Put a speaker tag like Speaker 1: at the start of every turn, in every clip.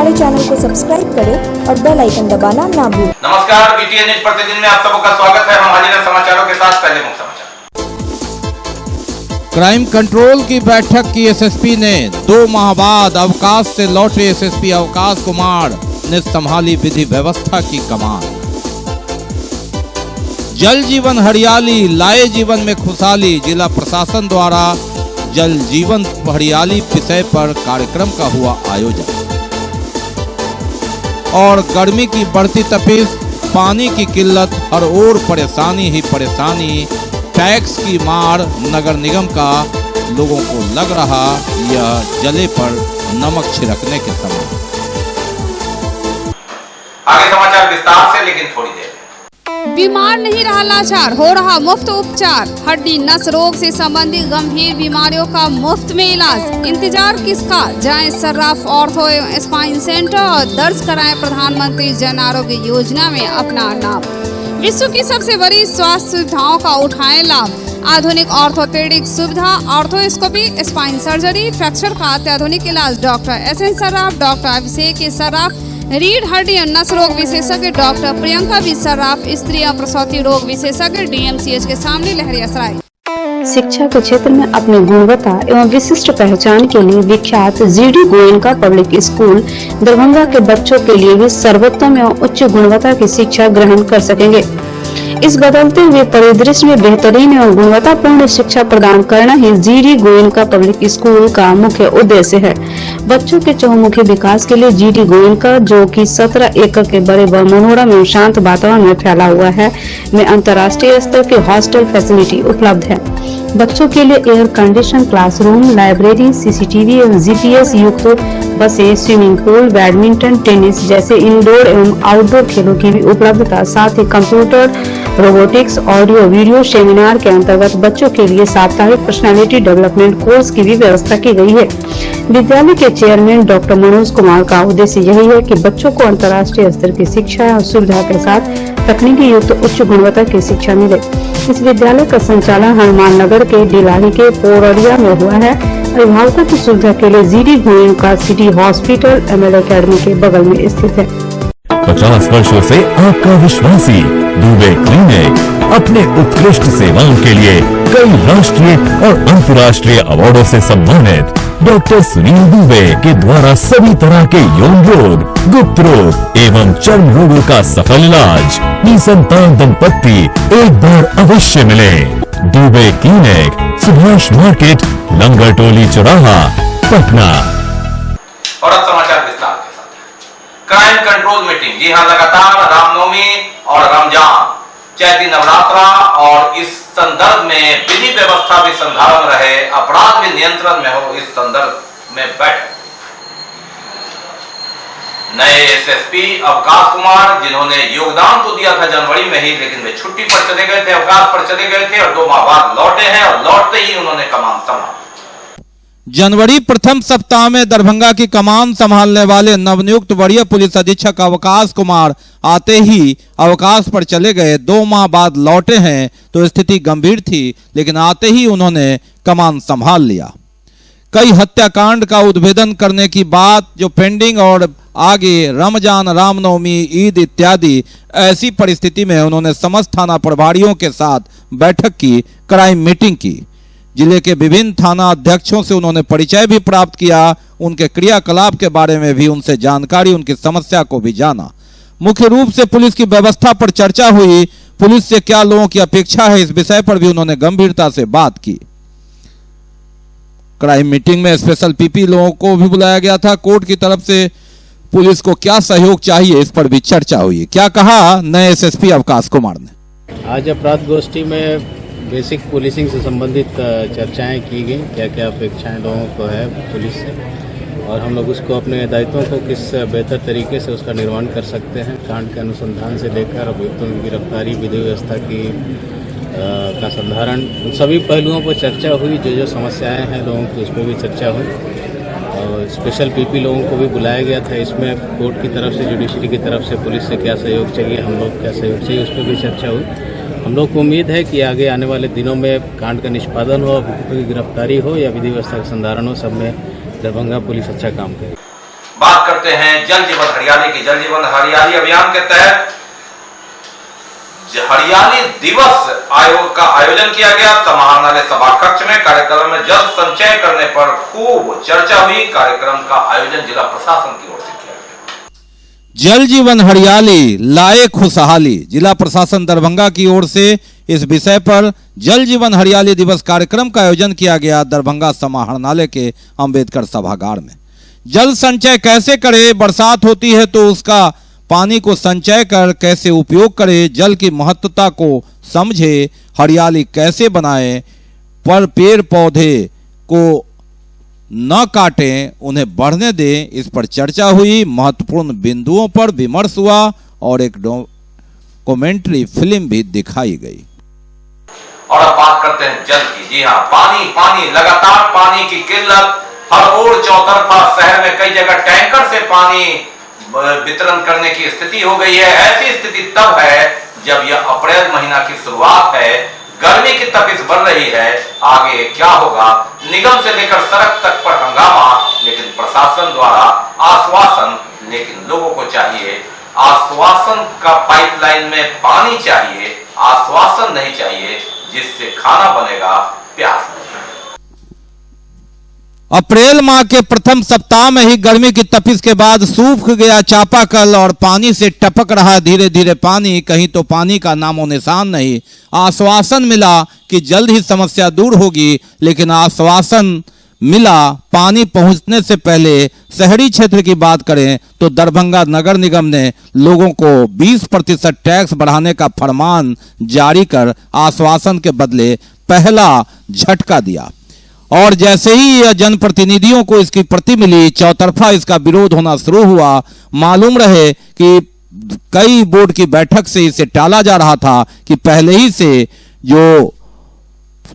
Speaker 1: हमारे चैनल को सब्सक्राइब करें और बेल आइकन दबाना ना भूलें।
Speaker 2: नमस्कार, बीटीएन न्यूज प्रतिदिन में आप सबका स्वागत है। हम हाजिर हैं समाचारों के साथ। पहले मुख्य समाचार।
Speaker 3: क्राइम कंट्रोल की बैठक की एसएसपी ने 2 माह बाद अवकाश से लौटे एसएसपी अवकाश कुमार ने संभाली विधि व्यवस्था की कमान। जल जीवन हरियाली लाए जीवन में खुशहाली, जिला प्रशासन द्वारा जल जीवन हरियाली विषय पर कार्यक्रम का हुआ आयोजन। और गर्मी की बढ़ती तपिश, पानी की किल्लत, हर ओर परेशानी ही परेशानी, टैक्स की मार, नगर निगम का लोगों को लग रहा यह जले पर नमक छिड़कने के समान।
Speaker 2: आगे समाचार विस्तार से, लेकिन थोड़ी देर।
Speaker 4: बीमार नहीं रहा लाचार, हो रहा मुफ्त उपचार। हड्डी नस रोग से संबंधित गंभीर बीमारियों का मुफ्त में इलाज। इंतजार किसका, जाएं सर्राफ ऑर्थो एवं स्पाइन सेंटर और दर्ज कराएं प्रधानमंत्री जन आरोग्य योजना में अपना नाम। विश्व की सबसे बड़ी स्वास्थ्य सुविधाओं का उठाएं लाभ। आधुनिक ऑर्थोपेडिक सुविधा, ऑर्थोस्कोपी, स्पाइन सर्जरी, फ्रैक्चर का अत्याधुनिक इलाज। डॉक्टर SN सर्राफ, डॉक्टर अभिषेक सर्राफ, रीढ़ हड्डी और नस रोग विशेषज्ञ डॉक्टर प्रियंका बी सर्राफ, स्त्री और प्रसूति रोग विशेषज्ञ DMCH के सामने लहरियासराय।
Speaker 5: शिक्षा के क्षेत्र में अपनी गुणवत्ता एवं विशिष्ट पहचान के लिए विख्यात GD Goenka public school Darbhanga के बच्चों के लिए भी सर्वोत्तम एवं उच्च गुणवत्ता की शिक्षा ग्रहण कर सकेंगे। इस बदलते हुए परिदृश्य में बेहतरीन एवं गुणवत्तापूर्ण शिक्षा प्रदान करना ही GD गोयनका पब्लिक स्कूल का मुख्य उद्देश्य है। बच्चों के चहुमुखी विकास के लिए GD गोयनका, जो कि 17 एकड़ के बड़े व मनोरम एवं शांत वातावरण में फैला हुआ है, में अंतर्राष्ट्रीय स्तर की हॉस्टल फैसिलिटी उपलब्ध है। बच्चों के लिए air condition classroom, library, CCTV एवं GPS युक्त बसें, स्विमिंग पूल, बैडमिंटन, टेनिस जैसे इंडोर एवं आउटडोर खेलों की भी उपलब्धता, साथ ही computer, robotics, audio video seminar के अंतर्गत बच्चों के लिए साप्ताहिक पर्सनालिटी डेवलपमेंट कोर्स की भी व्यवस्था की गई है। विद्यालय के चेयरमैन डॉक्टर मनोज कुमार का उद्देश्य यही है कि बच्चों को अंतर्राष्ट्रीय स्तर की शिक्षा और सुविधा के साथ तकनीकी युक्त उच्च गुणवत्ता की शिक्षा मिले। इस विद्यालय का संचालन हनुमान नगर के डिलाही के पोररिया में हुआ है। अभिभावकों की सुविधा के लिए GD Goenka city hospital ML academy के बगल में स्थित है।
Speaker 6: 50 वर्षों से आपका विश्वासी दुबे क्लिनिक अपने उत्कृष्ट सेवाओं के लिए कई राष्ट्रीय और अंतर्राष्ट्रीय अवार्डों से सम्मानित डॉक्टर सुनील दुबे के द्वारा सभी तरह के यौन रोग, गुप्त रोग एवं चर्म रोगों का सफल इलाज। निसंतान दंपत्ति एक बार अवश्य मिले। दुबे क्लिनिक, सुभाष मार्केट, लंगर टोली चौराहा, पटना।
Speaker 2: और अब समाचार विस्तार के साथ। क्राइम कंट्रोल मीटिंग, जी हाँ, लगातार रामनवमी और रमजान, चैती नवरात्रा और इस संदर्भ में विधि व्यवस्था भी संधारण रहे, अपराध भी नियंत्रण में हो, इस संदर्भ में बैठक। नए SSP अवकाश कुमार, जिन्होंने योगदान तो दिया था जनवरी में ही, लेकिन वे छुट्टी पर चले गए थे, अवकाश पर चले गए थे और 2 माह बाद लौटे हैं और लौटते ही उन्होंने कमान संभाली।
Speaker 3: जनवरी प्रथम सप्ताह में दरभंगा की कमान संभालने वाले नवनियुक्त वरीय पुलिस अधीक्षक अवकाश कुमार आते ही अवकाश पर चले गए। 2 माह बाद लौटे हैं तो स्थिति गंभीर थी, लेकिन आते ही उन्होंने कमान संभाल लिया। कई हत्याकांड का उद्भेदन करने की बात जो पेंडिंग और आगे रमजान, रामनवमी, ईद इत्यादि, ऐसी परिस्थिति में उन्होंने समस्त थाना प्रभारियों के साथ बैठक की, क्राइम मीटिंग की। जिले के विभिन्न थाना अध्यक्षों से उन्होंने परिचय भी प्राप्त किया, उनके क्रियाकलाप के बारे में भी उनसे जानकारी, उनकी समस्या को भी जाना। मुख्य रूप से पुलिस की व्यवस्था पर चर्चा हुई। पुलिस से क्या लोगों की अपेक्षा है, इस विषय पर भी उन्होंने गंभीरता से बात की। क्राइम मीटिंग में स्पेशल PP लोगों को भी बुलाया गया था। कोर्ट की तरफ से पुलिस को क्या सहयोग चाहिए, इस पर भी चर्चा हुई। क्या कहा नए SSP अवकाश कुमार ने?
Speaker 7: आज अपराध गोष्ठी में बेसिक पुलिसिंग से संबंधित चर्चाएं की गई, क्या क्या अपेक्षाएं लोगों को है पुलिस से, और हम लोग उसको अपने दायित्वों को किस बेहतर तरीके से उसका निर्वहन कर सकते हैं। कांड के अनुसंधान से लेकर अभियुक्तों की गिरफ्तारी, विधि व्यवस्था की का संधारण, उन सभी पहलुओं पर चर्चा हुई। जो समस्याएं हैं लोगों की, उस पर भी चर्चा हुई। और स्पेशल PP लोगों को भी बुलाया गया था। इसमें कोर्ट की तरफ से, जुडिशरी की तरफ से पुलिस से क्या सहयोग चाहिए, हम लोग क्या सहयोग चाहिए, उस पर भी चर्चा हुई। हम लोग को उम्मीद है कि आगे आने वाले दिनों में कांड का निष्पादन हो, अभियुक्तों की गिरफ्तारी हो या विधि व्यवस्था का संधारण हो, सब में दरभंगा पुलिस अच्छा काम करे।
Speaker 2: बात करते हैं जल जीवन हरियाली की। जल जीवन हरियाली अभियान के तहत हरियाली दिवस आयोग का आयोजन किया गया। समाहरणालय सभा कक्ष में कार्यक्रम में जल संचय करने पर खूब चर्चा हुई। कार्यक्रम का आयोजन जिला प्रशासन की ओर से किया गया।
Speaker 3: जल जीवन हरियाली लाए खुशहाली। जिला प्रशासन दरभंगा की ओर से इस विषय पर जल जीवन हरियाली दिवस कार्यक्रम का आयोजन किया गया दरभंगा समाहरणालय के अंबेडकर सभागार में। जल संचय कैसे करें, बरसात होती है तो उसका पानी को संचय कर कैसे उपयोग करें, जल की महत्वता को समझे, हरियाली कैसे बनाएं, पर पेड़ पौधे को न काटें, उन्हें बढ़ने दें, इस पर चर्चा हुई। महत्वपूर्ण बिंदुओं पर विमर्श हुआ और एक डॉक्यूमेंट्री फिल्म भी दिखाई गई।
Speaker 2: और अब बात करते हैं जल की। जी हाँ, पानी पानी, लगातार पानी की किल्लत हर ओर चौतरफा। शहर में कई जगह टैंकर से पानी वितरण करने की स्थिति हो गई है। ऐसी स्थिति तब है जब यह अप्रैल महीना की शुरुआत है, गर्मी की तपिश बढ़ रही है। आगे क्या होगा, निगम से लेकर सड़क तक पर हंगामा, लेकिन प्रशासन द्वारा आश्वासन। लेकिन लोगों को चाहिए आश्वासन का, पाइपलाइन में पानी चाहिए, आश्वासन नहीं चाहिए जिससे खाना बनेगा, प्यास नहीं।
Speaker 3: अप्रैल माह के प्रथम सप्ताह में ही गर्मी की तपिश के बाद सूख गया चापाकल और पानी से टपक रहा धीरे धीरे पानी। कहीं तो पानी का नामो निशान नहीं। आश्वासन मिला कि जल्द ही समस्या दूर होगी, लेकिन आश्वासन मिला पानी पहुंचने से पहले। शहरी क्षेत्र की बात करें तो दरभंगा नगर निगम ने लोगों को 20% टैक्स बढ़ाने का फरमान जारी कर आश्वासन के बदले पहला झटका दिया। और जैसे ही यह जनप्रतिनिधियों को इसकी प्रति मिली, चौतरफा इसका विरोध होना शुरू हुआ। मालूम रहे कि कई बोर्ड की बैठक से इसे टाला जा रहा था कि पहले ही से जो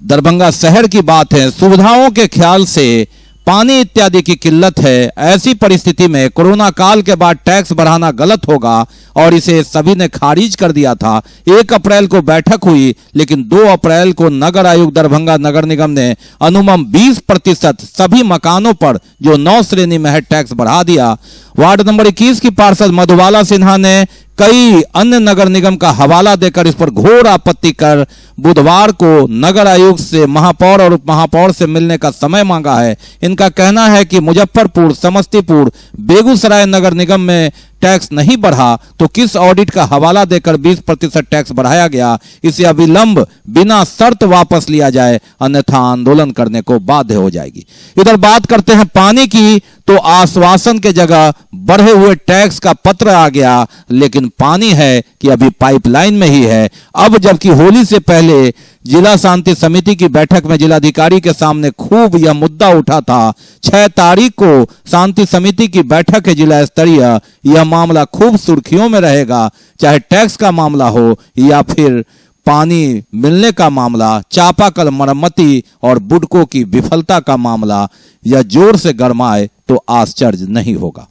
Speaker 3: दरभंगा शहर की बात है, सुविधाओं के ख्याल से पानी इत्यादि की किल्लत है। ऐसी परिस्थिति में कोरोना काल के बाद टैक्स बढ़ाना गलत होगा और इसे सभी ने खारिज कर दिया था। 1 अप्रैल को बैठक हुई, लेकिन 2 अप्रैल को नगर आयुक्त दरभंगा नगर निगम ने अनुमम 20% सभी मकानों पर जो 9 श्रेणी में है टैक्स बढ़ा दिया। वार्ड नंबर 21 की पार्षद मधुबाला सिन्हा ने कई अन्य नगर निगम का हवाला देकर इस पर घोर आपत्ति कर बुधवार को नगर आयुक्त से महापौर और उप महापौर से मिलने का समय मांगा है। इनका कहना है कि मुजफ्फरपुर, समस्तीपुर, बेगूसराय नगर निगम में टैक्स नहीं बढ़ा तो किस ऑडिट का हवाला देकर 20% टैक्स बढ़ाया गया। इसे अविलंब बिना शर्त वापस लिया जाए, अन्यथा आंदोलन करने को बाध्य हो जाएगी। इधर बात करते हैं पानी की, तो आश्वासन के जगह बढ़े हुए टैक्स का पत्र आ गया, लेकिन पानी है कि अभी पाइपलाइन में ही है। अब जबकि होली से पहले जिला शांति समिति की बैठक में जिलाधिकारी के सामने खूब यह मुद्दा उठा था। 6 तारीख को शांति समिति की बैठक है जिला स्तरीय। यह मामला खूब सुर्खियों में रहेगा, चाहे टैक्स का मामला हो या फिर पानी मिलने का मामला, चापाकल मरम्मती और बुडको की विफलता का मामला। यह जोर से गरमाए तो आश्चर्य नहीं होगा।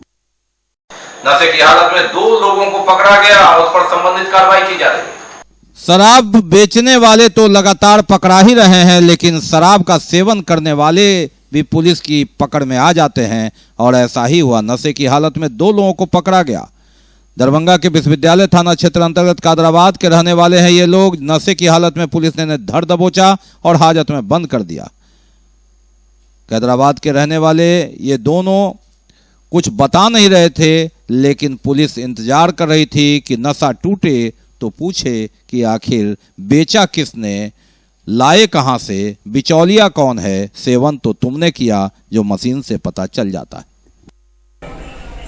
Speaker 2: नशे की हालत में 2 लोगों को पकड़ा गया और उस पर संबंधित कार्रवाई की जा रही है।
Speaker 3: शराब बेचने वाले तो लगातार पकड़ा ही रहे हैं, लेकिन शराब का सेवन करने वाले भी पुलिस की पकड़ में आ जाते हैं और ऐसा ही हुआ। नशे की हालत में 2 लोगों को पकड़ा गया। दरभंगा के विश्वविद्यालय थाना क्षेत्र अंतर्गत कादराबाद के रहने वाले हैं ये लोग। नशे की हालत में पुलिस ने धर दबोचा और हाजत में बंद कर दिया। कादराबाद के रहने वाले ये दोनों कुछ बता नहीं रहे थे, लेकिन पुलिस इंतजार कर रही थी कि नशा टूटे तो पूछे कि आखिर बेचा किसने, लाए कहां से, बिचौलिया कौन है। सेवन तो तुमने किया, जो मशीन से पता चल जाता है।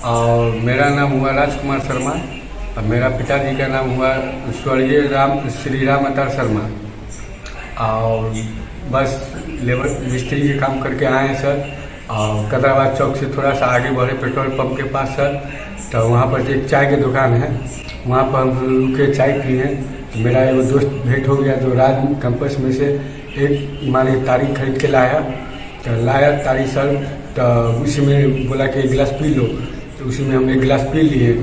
Speaker 8: और मेरा नाम हुआ राजकुमार शर्मा और मेरा पिताजी का नाम हुआ स्वर्गीय श्री राम अवतार शर्मा। और बस लेबर मिस्त्री के काम करके आए हैं सर। और कदराबाद चौक से थोड़ा सा आगे बढ़े पेट्रोल पंप के पास सर, तो वहाँ पर एक चाय की दुकान है, वहाँ पर हम रुके चाय पिए हैं। तो मेरा एक दोस्त भेंट हो गया जो राज कैंपस में से एक माने तारी खरीद के लाया। तो लाया तारी सर, तो उसी में बोला कि 1 गिलास पी लो, तो उसी में हम 1 गिलास पी लिए।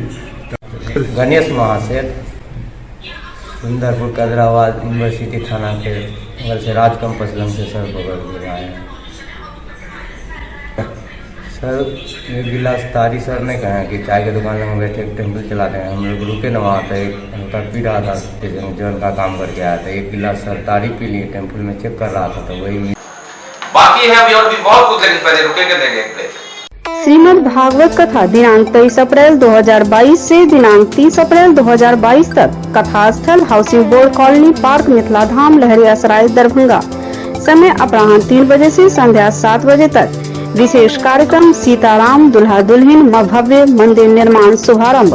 Speaker 8: तो
Speaker 9: गणेश महाशय सुंदरपुर कैदराबाद यूनिवर्सिटी थाना के बगल से राज कैंपस लंग से सर पकड़ के आए हैं। सर एक गिलास तारी सर ने कहा कि चाय की दुकान में बैठे एक टेम्पल चलाते हैं, हम लोग रुके न वहाँ पे एक पी रहा था जो उनका काम करके आया था, एक गिलास सर तारी पी लिए, टेम्पल में चेक कर रहा था तो वही।
Speaker 2: बाकी है अभी और भी बहुत कुछ, लेकिन पहले रुकेंगे, लेंगे एक ब्रेक।
Speaker 5: श्रीमद् भागवत कथा दिनांक 23 अप्रैल 2022 से दिनांक 30 अप्रैल 2022 तक कथा स्थल housing board colony park Mithila Dham Laheriasarai Darbhanga. समय अपराह्न 3 बजे से संध्या 7 बजे तक। विशेष कार्यक्रम सीताराम दुल्हा दुल्हन भव्य मंदिर निर्माण शुभारंभ।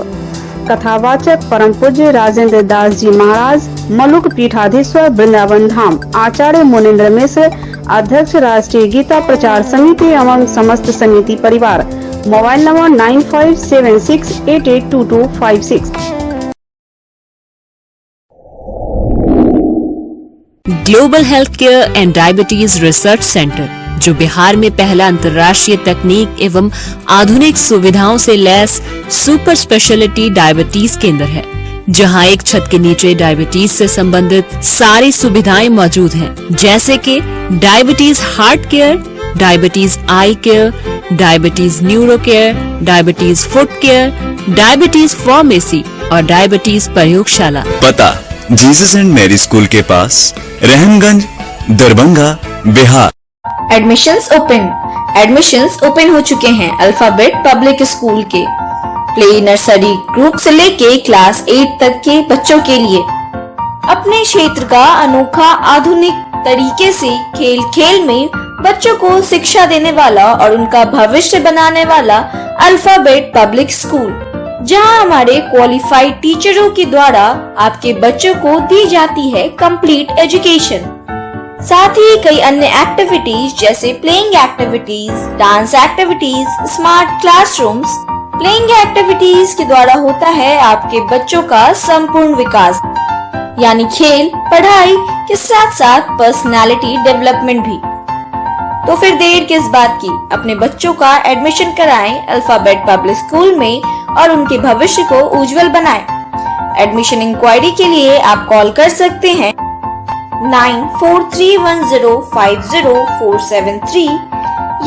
Speaker 5: कथावाचक परम पूज्य राजेंद्र दास जी महाराज, मलुक पीठाधीश्वर वृंदावन धाम। आचार्य मुनीन्द्र मिश्र, अध्यक्ष राष्ट्रीय गीता प्रचार समिति एवं समस्त समिति परिवार। Mobile number 9576882256।
Speaker 10: Global health care and diabetes research centre, जो बिहार में पहला अंतर्राष्ट्रीय तकनीक एवं आधुनिक सुविधाओं से लैस सुपर स्पेशलिटी डायबिटीज केंद्र है, जहां एक छत के नीचे डायबिटीज से संबंधित सारी सुविधाएं मौजूद हैं, जैसे कि diabetes heart care, diabetes eye care, diabetes neuro care, diabetes foot care, diabetes pharmacy और डायबिटीज प्रयोगशाला।
Speaker 11: पता जीसस एंड मैरी स्कूल के पास, रहमगंज, दरभंगा, बिहार।
Speaker 12: एडमिशंस ओपन हो चुके हैं अल्फाबेट पब्लिक स्कूल के प्ले नर्सरी ग्रुप से लेके क्लास 8 तक के बच्चों के लिए। अपने क्षेत्र का अनोखा आधुनिक तरीके से खेल खेल में बच्चों को शिक्षा देने वाला और उनका भविष्य बनाने वाला अल्फाबेट पब्लिक स्कूल, जहां हमारे क्वालिफाइड टीचरों के द्वारा आपके बच्चों को दी जाती है कंप्लीट एजुकेशन। साथ ही कई अन्य एक्टिविटीज जैसे playing activities, dance activities, smart classrooms. Playing activities के द्वारा होता है आपके बच्चों का संपूर्ण विकास, यानी खेल, पढ़ाई के साथ साथ पर्सनालिटी डेवलपमेंट भी। तो फिर देर किस बात की, अपने बच्चों का एडमिशन कराएं अल्फाबेट पब्लिक स्कूल में और उनके भविष्य को उज्जवल बनाएं। एडमिशन इंक्वायरी के लिए आप कॉल कर सकते हैं 9431050473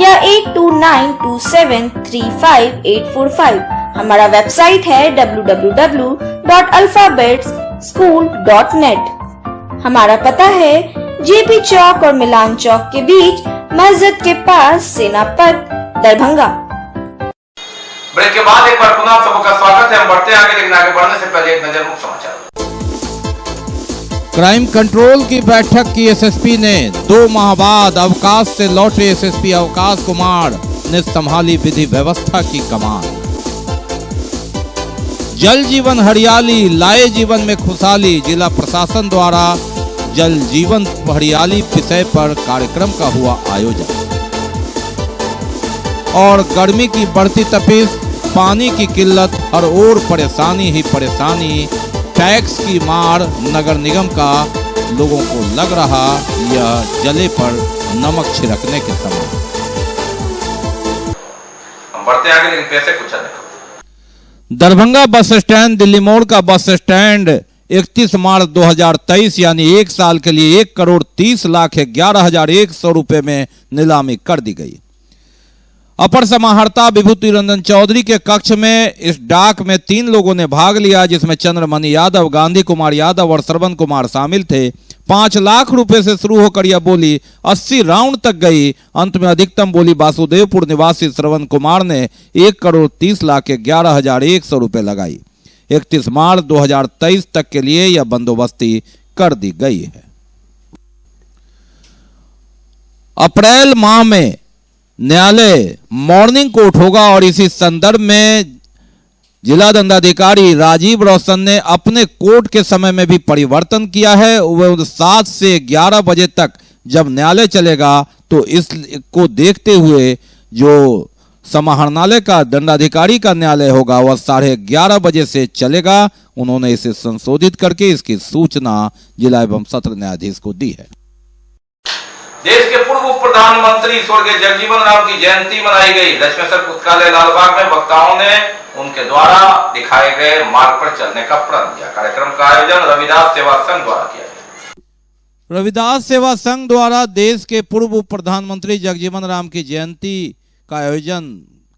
Speaker 12: या 8292735845। हमारा वेबसाइट है www.alphabetschool.net। हमारा पता है जेपी चौक और मिलान चौक के बीच, मस्जिद के पास, सेनापत, दरभंगा।
Speaker 2: ब्रेक के बाद एक बार पुनः सबका स्वागत है। हम बढ़ते हैं आगे, लेकिन आगे बढ़ने से पहले एक नजर मुख्य समाचार।
Speaker 3: क्राइम कंट्रोल की बैठक की एसएसपी ने 2 माह बाद अवकाश से लौटे एसएसपी अवकाश कुमार ने संभाली विधि व्यवस्था की कमान। जल जीवन हरियाली लाए जीवन में खुशहाली, जिला प्रशासन द्वारा जल जीवन हरियाली विषय पर कार्यक्रम का हुआ आयोजन। और गर्मी की बढ़ती तपिश, पानी की किल्लत, हर ओर परेशानी ही परेशानी, टैक्स की मार, नगर निगम का लोगों को लग रहा यह जले पर नमक छिड़कने के समान।
Speaker 2: हम बढ़ते आगे, लेकिन पैसे कुछ अलग।
Speaker 3: दरभंगा बस स्टैंड दिल्ली मोड़ का बस स्टैंड 31 मार्च 2023 यानी 1 साल के लिए 1,30,11,100 रुपए में नीलामी कर दी गई। अपर समाहर्ता विभूति रंजन चौधरी के कक्ष में इस डाक में 3 लोगों ने भाग लिया, जिसमें चंद्रमणि यादव, गांधी कुमार यादव और श्रवण कुमार शामिल थे। 5 लाख रुपए से शुरू होकर यह बोली 80 राउंड तक गई। अंत में अधिकतम बोली वासुदेवपुर निवासी श्रवण कुमार ने 1,30,11,100 रुपए लगाई। 31 मार्च 2023 तक के लिए यह बंदोबस्ती कर दी गई है। अप्रैल माह में न्यायालय मॉर्निंग कोर्ट होगा और इसी संदर्भ में जिला दंडाधिकारी राजीव रोशन ने अपने कोर्ट के समय में भी परिवर्तन किया है। वह 7 से 11 बजे तक जब न्यायालय चलेगा तो इसको देखते हुए जो समाहरणालय का दंडाधिकारी का न्यायालय होगा वह 11:30 बजे से चलेगा। उन्होंने इसे संशोधित करके इसकी सूचना जिला एवं सत्र न्यायाधीश को दी है।
Speaker 2: देश के पूर्व प्रधानमंत्री स्वर्गीय जगजीवन राम की जयंती मनाई गई। दशमेश्वर पुस्तकालय लालबाग में वक्ताओं ने उनके द्वारा दिखाए गए मार्ग पर चलने का प्रण किया। कार्यक्रम का आयोजन रविदास सेवा संघ द्वारा किया गया।
Speaker 3: रविदास सेवा संघ द्वारा देश के पूर्व प्रधानमंत्री जगजीवन राम की जयंती का आयोजन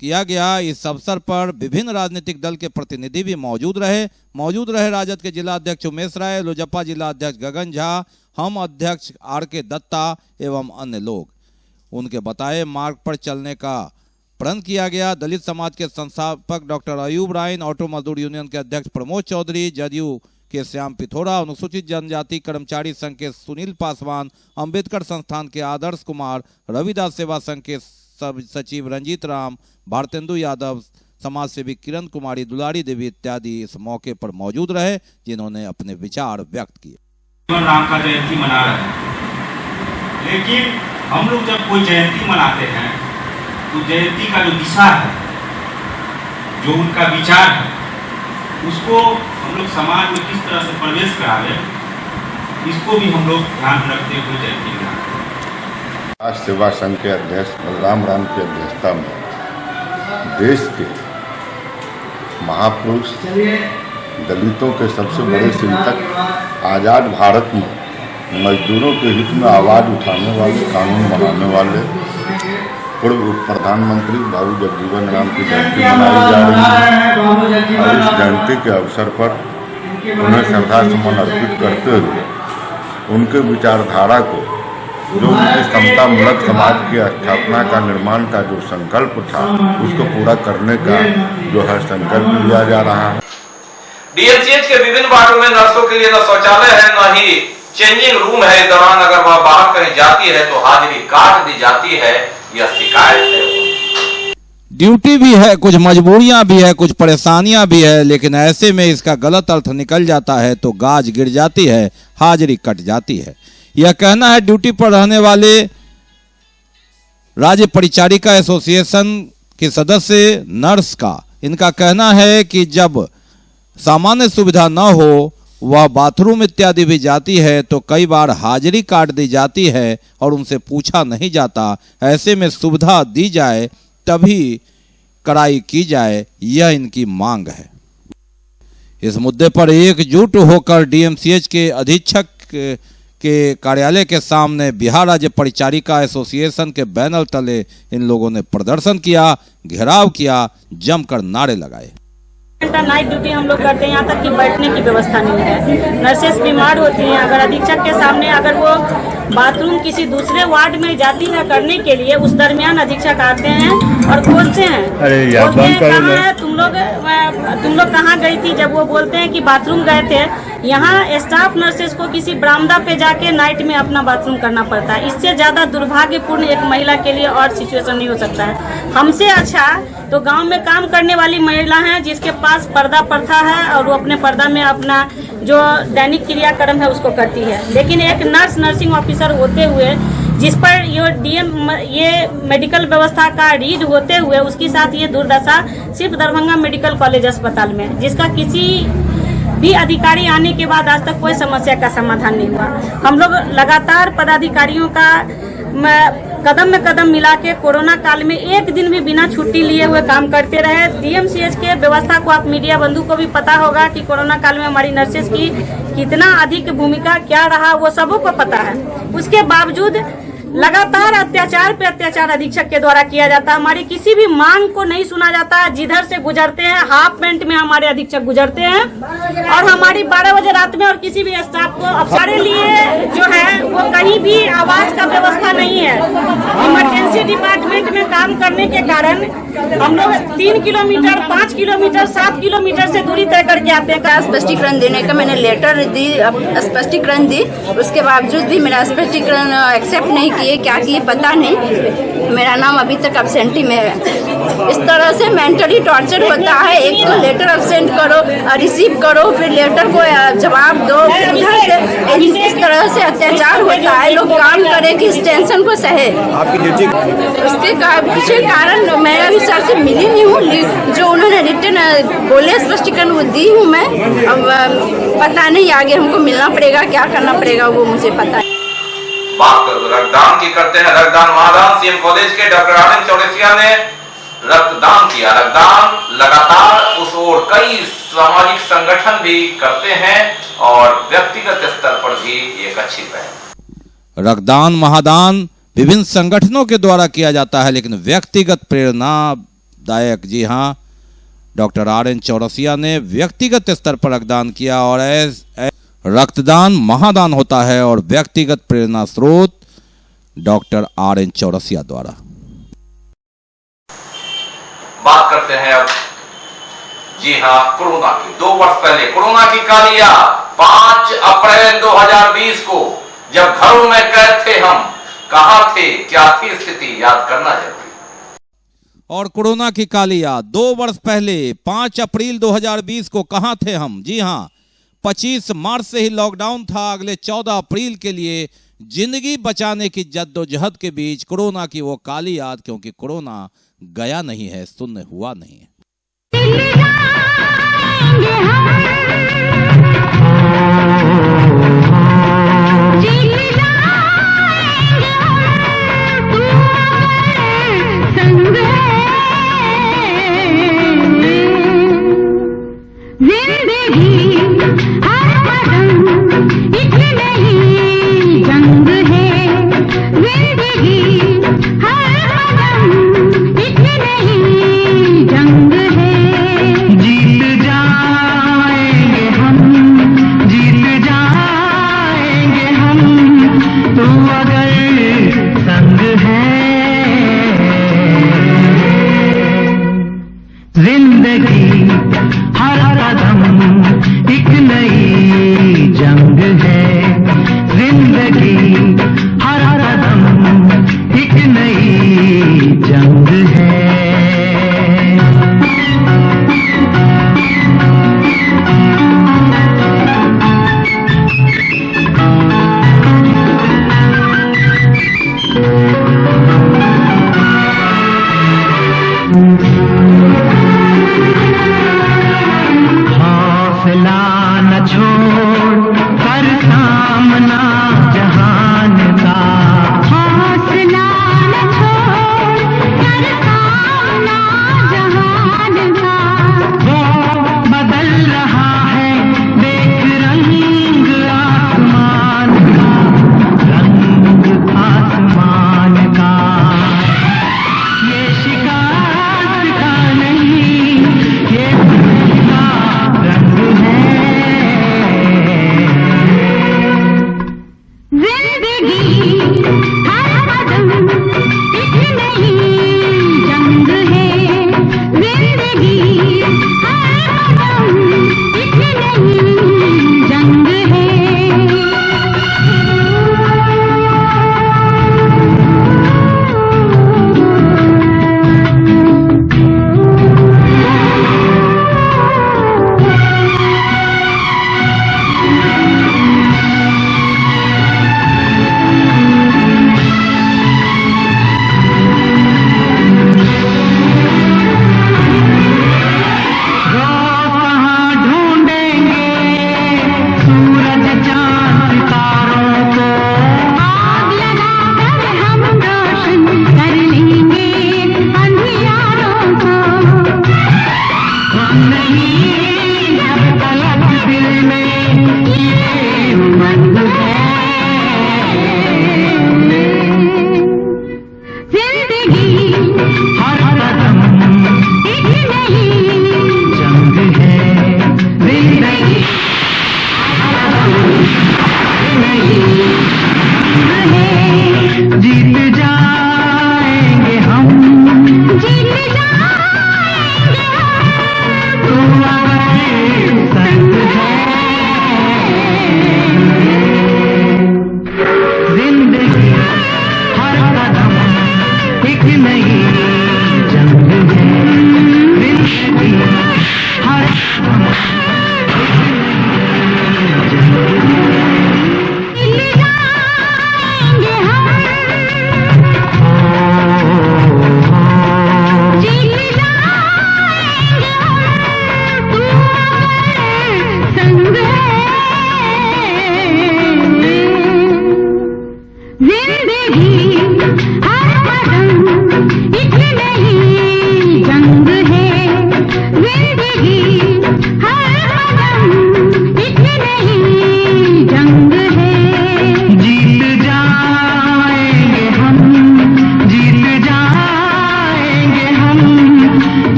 Speaker 3: किया गया। इस अवसर पर विभिन्न राजनीतिक दल के प्रतिनिधि भी मौजूद रहे राजद के जिला अध्यक्ष उमेश राय, लोजपा जिला अध्यक्ष गगन झा, हम अध्यक्ष RK दत्ता एवं अन्य लोग। उनके बताए मार्ग पर चलने का प्रण किया गया। दलित समाज के संस्थापक डॉक्टर अयूब राइन, ऑटो मजदूर यूनियन के अध्यक्ष प्रमोद चौधरी, जदयू के श्याम पिथोरा, अनुसूचित जनजाति कर्मचारी संघ के सुनील पासवान, अंबेडकर संस्थान के आदर्श कुमार, रविदास सेवा संघ के सचिव रंजीत राम, भारतेंदु यादव, समाज सेवी किरण कुमारी, दुलारी देवी इत्यादि इस मौके पर मौजूद रहे, जिन्होंने अपने विचार व्यक्त किए।
Speaker 13: राम का जयंती मना रहे हैं, लेकिन हम लोग जब कोई जयंती मनाते हैं तो जयंती का जो दिशा है, जो उनका विचार है, उसको हम लोग समाज में किस तरह से प्रवेश करावे, इसको भी हम लोग ध्यान रखते हुए जयंती मनाते हैं।
Speaker 14: आज सेवा संघ के अध्यक्ष बलराम राम की अध्यक्षता में देश के महापुरुष, दलितों के सबसे बड़े चिंतक, आज़ाद भारत में मजदूरों के हित में आवाज़ उठाने वाले, कानून बनाने वाले पूर्व प्रधानमंत्री बाबू जगजीवन राम की जयंती मनाई जा रही है। और इस जयंती के अवसर पर उन्हें श्रद्धा सुमन अर्पित करते हुए उनके विचारधारा को, जो समतामूलक समाज की स्थापना का, निर्माण का जो संकल्प था, उसको पूरा करने का जो है संकल्प लिया जा रहा है।
Speaker 2: DMCH के विभिन्न वार्डों में नर्सों के लिए न शौचालय है, न ही चेंजिंग रूम है। इस दौरान अगर वह बाहर कहीं जाती है तो हाजिरी काट दी जाती है, यह शिकायत है।
Speaker 3: ड्यूटी भी है, कुछ मजबूरियां भी है, कुछ परेशानियां भी है, लेकिन ऐसे में इसका गलत अर्थ निकल जाता है तो गाज गिर जाती है, हाजिरी कट जाती है। यह कहना है ड्यूटी पर रहने वाले राज्य परिचारिका एसोसिएशन के सदस्य नर्स का। इनका कहना है कि जब सामान्य सुविधा न हो, वह बाथरूम इत्यादि भी जाती है तो कई बार हाजिरी काट दी जाती है और उनसे पूछा नहीं जाता। ऐसे में सुविधा दी जाए तभी कड़ाई की जाए, यह इनकी मांग है। इस मुद्दे पर एकजुट होकर DMCH के अधीक्षक के कार्यालय के सामने बिहार राज्य परिचारिका एसोसिएशन के बैनर तले इन लोगों ने प्रदर्शन किया, घेराव किया, जमकर नारे लगाए।
Speaker 15: नाइट ड्यूटी हम लोग करते हैं, यहाँ तक कि बैठने की व्यवस्था नहीं है। नर्सेस बीमार होती हैं, अगर अधीक्षक के सामने अगर वो बाथरूम किसी दूसरे वार्ड में जाती है करने के लिए, उस दरमियान अधीक्षक आते हैं और पूछते हैं, कहाँ है तुम लोग कहाँ गई थी। जब वो बोलते हैं कि बाथरूम गए थे, यहाँ स्टाफ नर्सेस को किसी बरामदा पे जाके नाइट में अपना बाथरूम करना पड़ता है। इससे ज़्यादा दुर्भाग्यपूर्ण एक महिला के लिए और सिचुएशन नहीं हो सकता है। हमसे अच्छा तो गांव में काम करने वाली महिला हैं जिसके पास पर्दा प्रथा है और वो अपने पर्दा में अपना जो दैनिक क्रियाक्रम है उसको करती है, लेकिन एक नर्स, नर्सिंग ऑफिसर होते हुए जिस पर ये मेडिकल व्यवस्था का रीड होते हुए उसके साथ ये दुर्दशा सिर्फ दरभंगा मेडिकल कॉलेज अस्पताल में, जिसका किसी भी अधिकारी आने के बाद आज तक कोई समस्या का समाधान नहीं हुआ। हम लोग लगातार पदाधिकारियों का कदम में कदम मिला के कोरोना काल में एक दिन भी बिना छुट्टी लिए हुए काम करते रहे। DMCH के व्यवस्था को आप मीडिया बंधु को भी पता होगा कि कोरोना काल में हमारी नर्सेस की कितना अधिक भूमिका क्या रहा, वो सबों को पता है। उसके बावजूद लगातार अत्याचार पे अत्याचार अधीक्षक के द्वारा किया जाता है। हमारी किसी भी मांग को नहीं सुना जाता है। जिधर से गुजरते हैं हाफ पैंट में हमारे अधीक्षक गुजरते हैं और हमारी 12 बजे रात में और किसी भी स्टाफ को हमारे लिए जो है वो कहीं भी आवास का व्यवस्था नहीं है। इमरजेंसी डिपार्टमेंट में काम करने के कारण हम लोग 3 किलोमीटर, 5 किलोमीटर, 7 किलोमीटर से दूरी तय करके आते हैं।
Speaker 16: स्पष्टीकरण देने का मैंने लेटर दी, स्पष्टीकरण दी, उसके बावजूद भी मेरा स्पष्टीकरण एक्सेप्ट नहीं किए। क्या किए पता नहीं, मेरा नाम अभी तक अब्सेंटी में है। इस तरह से मेंटली टॉर्चर होता है। एक तो लेटर अब्सेंट करो, रिसीव करो, फिर लेटर को जवाब दो, उधर से इस तरह से अत्याचार होता है। लोग काम करें कि इस टेंशन को सहे। उसके पीछे कारण मेरा भी सर से मिली नहीं हूँ, जो उन्होंने रिटर्न बोले स्पष्टीकरण वो दी हूँ मैं। अब पता नहीं आगे हमको मिलना पड़ेगा, क्या करना पड़ेगा वो मुझे पता है।
Speaker 2: बात रक्तदान की करते हैं। रक्तदान महादान CM कॉलेज के डॉक्टर आनंद चौरसिया ने रक्तदान किया। रक्तदान लगातार उस ओर कई सामाजिक संगठन भी करते हैं और व्यक्तिगत स्तर पर भी एक अच्छी पहल।
Speaker 3: रक्तदान महादान विभिन्न संगठनों के द्वारा किया जाता है, लेकिन व्यक्तिगत प्रेरणादायक, जी हाँ, डॉक्टर RN चौरसिया ने व्यक्तिगत स्तर पर रक्तदान किया और रक्तदान महादान होता है और व्यक्तिगत प्रेरणा स्रोत डॉक्टर RN चौरसिया द्वारा।
Speaker 2: बात करते हैं अब, जी हाँ, कोरोना की। 2 वर्ष पहले कोरोना की कालिया 5 अप्रैल 2020 को जब घरों में कैद थे हम, कहां थे, क्या थी स्थिति, याद करना जरूरी।
Speaker 3: और कोरोना की कालिया 2 वर्ष पहले 5 अप्रैल 2020 को कहां थे हम, जी हां, 25 मार्च से ही लॉकडाउन था। अगले 14 अप्रैल के लिए जिंदगी बचाने की जद्दोजहद के बीच कोरोना की वो काली याद, क्योंकि कोरोना गया नहीं है, शून्य हुआ नहीं है।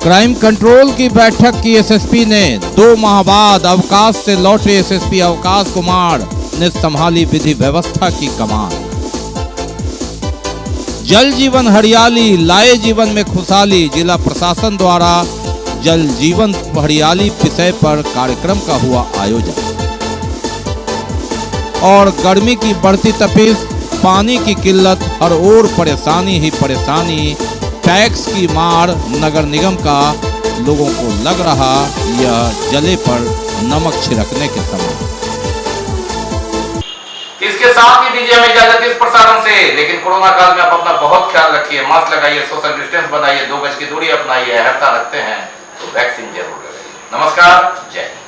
Speaker 3: क्राइम कंट्रोल की बैठक की एसएसपी ने 2 माह बाद अवकाश से लौटे एसएसपी अवकाश कुमार ने संभाली विधि व्यवस्था की कमान। जल जीवन हरियाली लाए जीवन में खुशहाली, जिला प्रशासन द्वारा जल जीवन हरियाली विषय पर कार्यक्रम का हुआ आयोजन। और गर्मी की बढ़ती तपिश, पानी की किल्लत, हर ओर परेशानी ही परेशानी, टैक्स की मार, नगर निगम का लोगों को लग रहा यह जले पर नमक छिड़कने के समान।
Speaker 2: इसके साथ ही दीजिए हमें इजाजत इस प्रसारण से, लेकिन कोरोना काल में आप अपना बहुत ख्याल रखिए, मास्क लगाइए, सोशल डिस्टेंस बनाइए, 2 गज की दूरी अपनाइए, हफ्ता रखते हैं तो वैक्सीन जरूर लगाइए। नमस्कार, जय हिंद।